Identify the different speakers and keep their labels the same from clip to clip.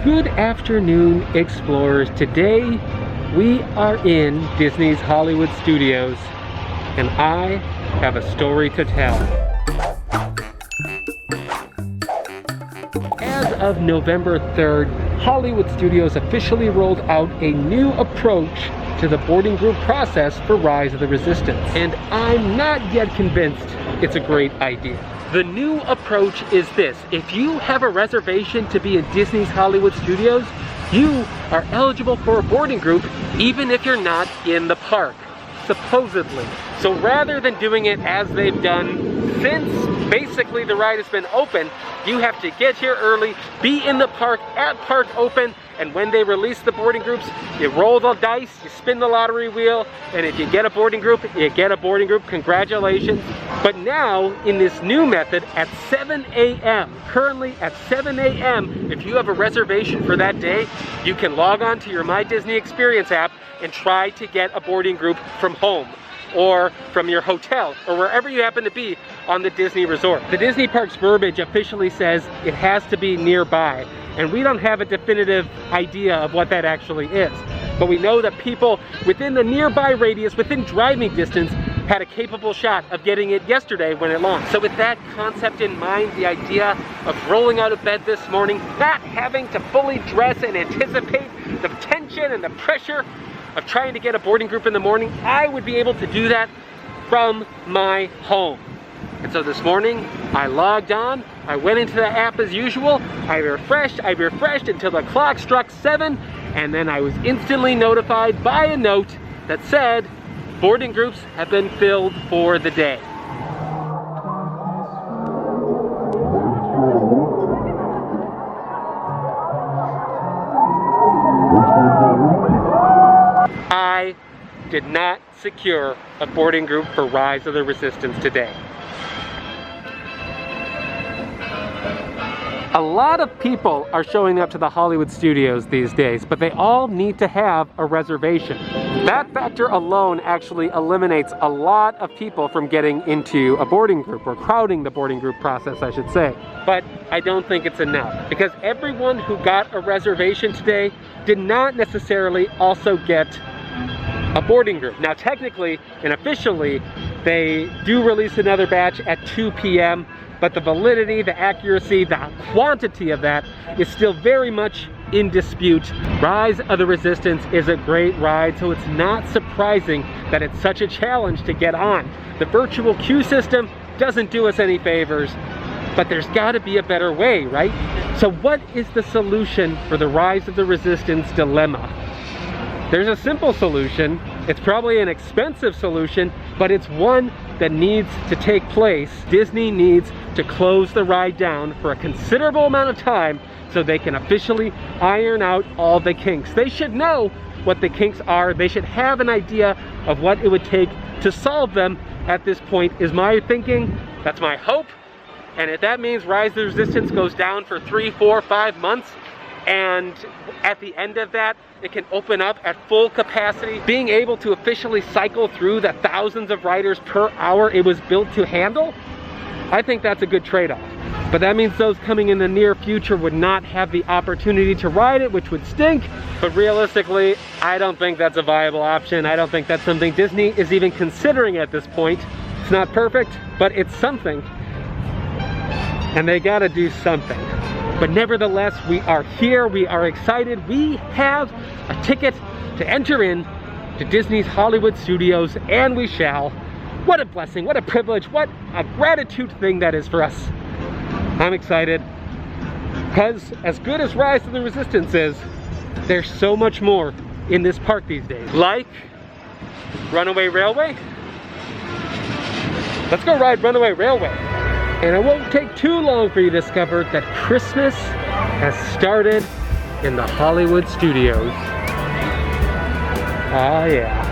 Speaker 1: Good afternoon, explorers. Today we are in Disney's Hollywood Studios and I have a story to tell. As of November 3rd, Hollywood Studios officially rolled out a new approach to the boarding group process for Rise of the Resistance. And I'm not yet convinced it's a great idea. The new approach is this: if you have a reservation to be in Disney's Hollywood Studios, you are eligible for a boarding group even if you're not in the park, supposedly. So rather than doing it as they've done since basically the ride has been open, you have to get here early, be in the park at park open, and when they release the boarding groups, you roll the dice, you spin the lottery wheel, and if you get a boarding group, you get a boarding group. Congratulations. But now, in this new method, at 7 a.m., currently at 7 a.m., if you have a reservation for that day, you can log on to your My Disney Experience app and try to get a boarding group from home, or from your hotel, or wherever you happen to be on the Disney resort. The Disney Parks verbiage officially says it has to be nearby, and we don't have a definitive idea of what that actually is. But we know that people within the nearby radius, within driving distance, had a capable shot of getting it yesterday when it launched. So with that concept in mind, the idea of rolling out of bed this morning, not having to fully dress and anticipate the tension and the pressure of trying to get a boarding group in the morning, I would be able to do that from my home. And so this morning, I logged on, I went into the app as usual, I refreshed until the clock struck 7, and then I was instantly notified by a note that said, boarding groups have been filled for the day. I did not secure a boarding group for Rise of the Resistance today. A lot of people are showing up to the Hollywood Studios these days, but they all need to have a reservation. That factor alone actually eliminates a lot of people from getting into a boarding group, or crowding the boarding group process, I should say. But I don't think it's enough, because everyone who got a reservation today did not necessarily also get a boarding group. Now technically and officially, they do release another batch at 2 p.m., but the validity, the accuracy, the quantity of that is still very much in dispute. Rise of the Resistance is a great ride, so it's not surprising that it's such a challenge to get on. The virtual queue system doesn't do us any favors, but there's gotta be a better way, right? So what is the solution for the Rise of the Resistance dilemma? There's a simple solution. It's probably an expensive solution, but it's one that needs to take place. Disney needs to close the ride down for a considerable amount of time so they can officially iron out all the kinks. They should know what the kinks are. They should have an idea of what it would take to solve them at this point, is my thinking. That's my hope. And if that means Rise of the Resistance goes down for 3, 4, 5 months, and at the end of that, it can open up at full capacity, being able to officially cycle through the thousands of riders per hour it was built to handle, I think that's a good trade-off. But that means those coming in the near future would not have the opportunity to ride it, which would stink. But realistically, I don't think that's a viable option. I don't think that's something Disney is even considering at this point. It's not perfect, but it's something. And they gotta do something. But nevertheless, we are here, we are excited, we have a ticket to enter in to Disney's Hollywood Studios, and we shall. What a blessing, what a privilege, what a gratitude thing that is for us. I'm excited, because as good as Rise of the Resistance is, there's so much more in this park these days. Like Runaway Railway. Let's go ride Runaway Railway. And it won't take too long for you to discover that Christmas has started in the Hollywood Studios. Ah, yeah.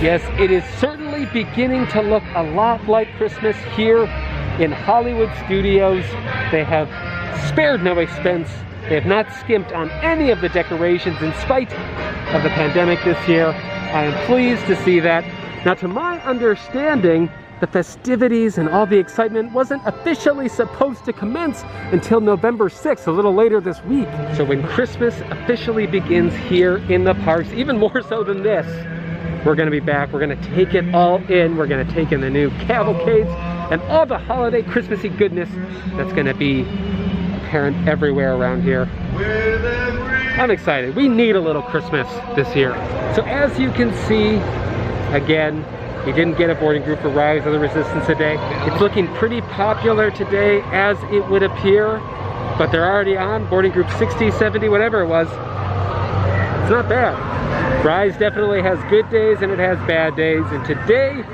Speaker 1: Yes, it is certainly beginning to look a lot like Christmas here in Hollywood Studios. They have spared no expense. They have not skimped on any of the decorations in spite of the pandemic this year. I am pleased to see that. Now, to my understanding, the festivities and all the excitement wasn't officially supposed to commence until November 6th, a little later this week. So when Christmas officially begins here in the parks, even more so than this, we're gonna be back. We're gonna take it all in. We're gonna take in the new cavalcades and all the holiday Christmassy goodness that's gonna be apparent everywhere around here. I'm excited. We need a little Christmas this year. So as you can see, again, we didn't get a boarding group for Rise of the Resistance today. It's looking pretty popular today, as it would appear, but they're already on boarding group 60, 70, whatever it was. It's not bad. Rise definitely has good days and it has bad days, and today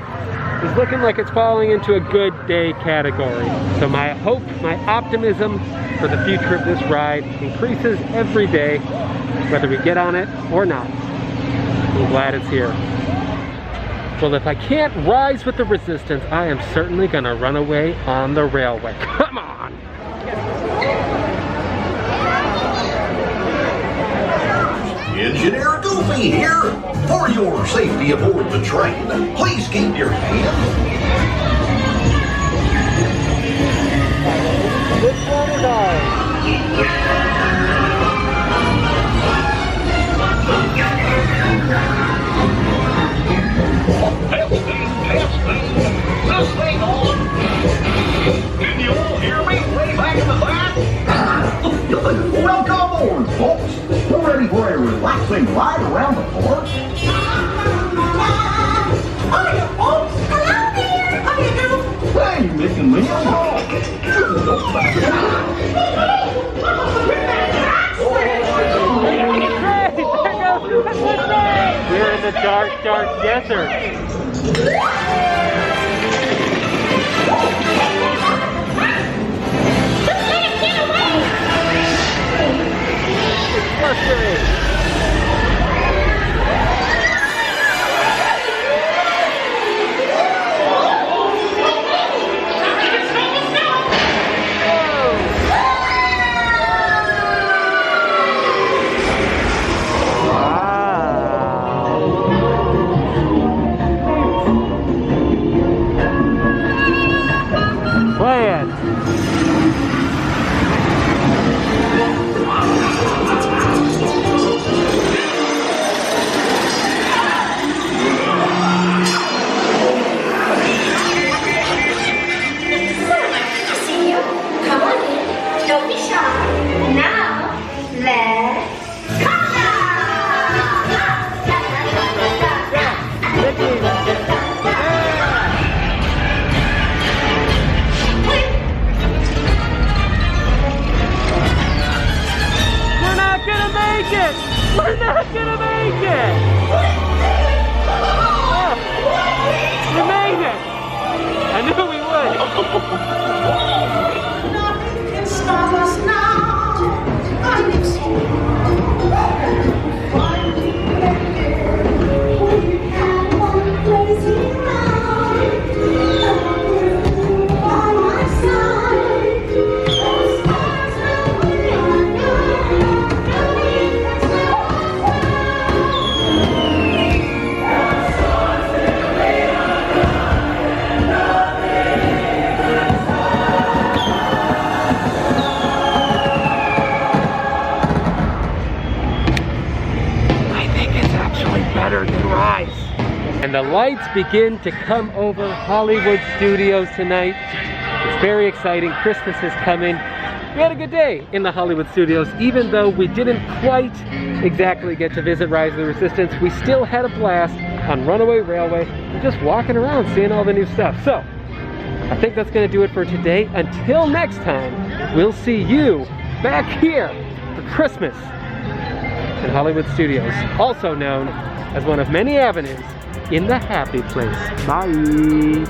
Speaker 1: is looking like it's falling into a good day category. So my hope, my optimism for the future of this ride increases every day, whether we get on it or not. I'm glad it's here. Well, if I can't rise with the resistance, I am certainly gonna run away on the railway. Come on!
Speaker 2: Engineer Goofy here. For your safety aboard the train, please keep your hands.
Speaker 1: Which one is ours?
Speaker 2: This thing on. Can you all hear me way back in the back? Welcome aboard, folks. We're ready for a relaxing ride around the park. Hiya, folks. Hello there. How you doing? Hey, Mick and Liam.
Speaker 1: We're in the dark, dark desert. It's frustrating. We're not gonna make it! Oh, we made it! I knew we would!
Speaker 3: Nothing can stop us now. I'm finally here. We had one crazy ride. By my side. As far as we are now.
Speaker 1: Better than Rise. And the lights begin to come over Hollywood Studios tonight. It's very exciting. Christmas is coming. We had a good day in the Hollywood Studios, even though we didn't quite exactly get to visit Rise of the Resistance. We still had a blast on Runaway Railway and just walking around seeing all the new stuff. So I think that's going to do it for today. Until next time, we'll see you back here for Christmas in Hollywood Studios, also known as one of many avenues in the Happy Place. Bye!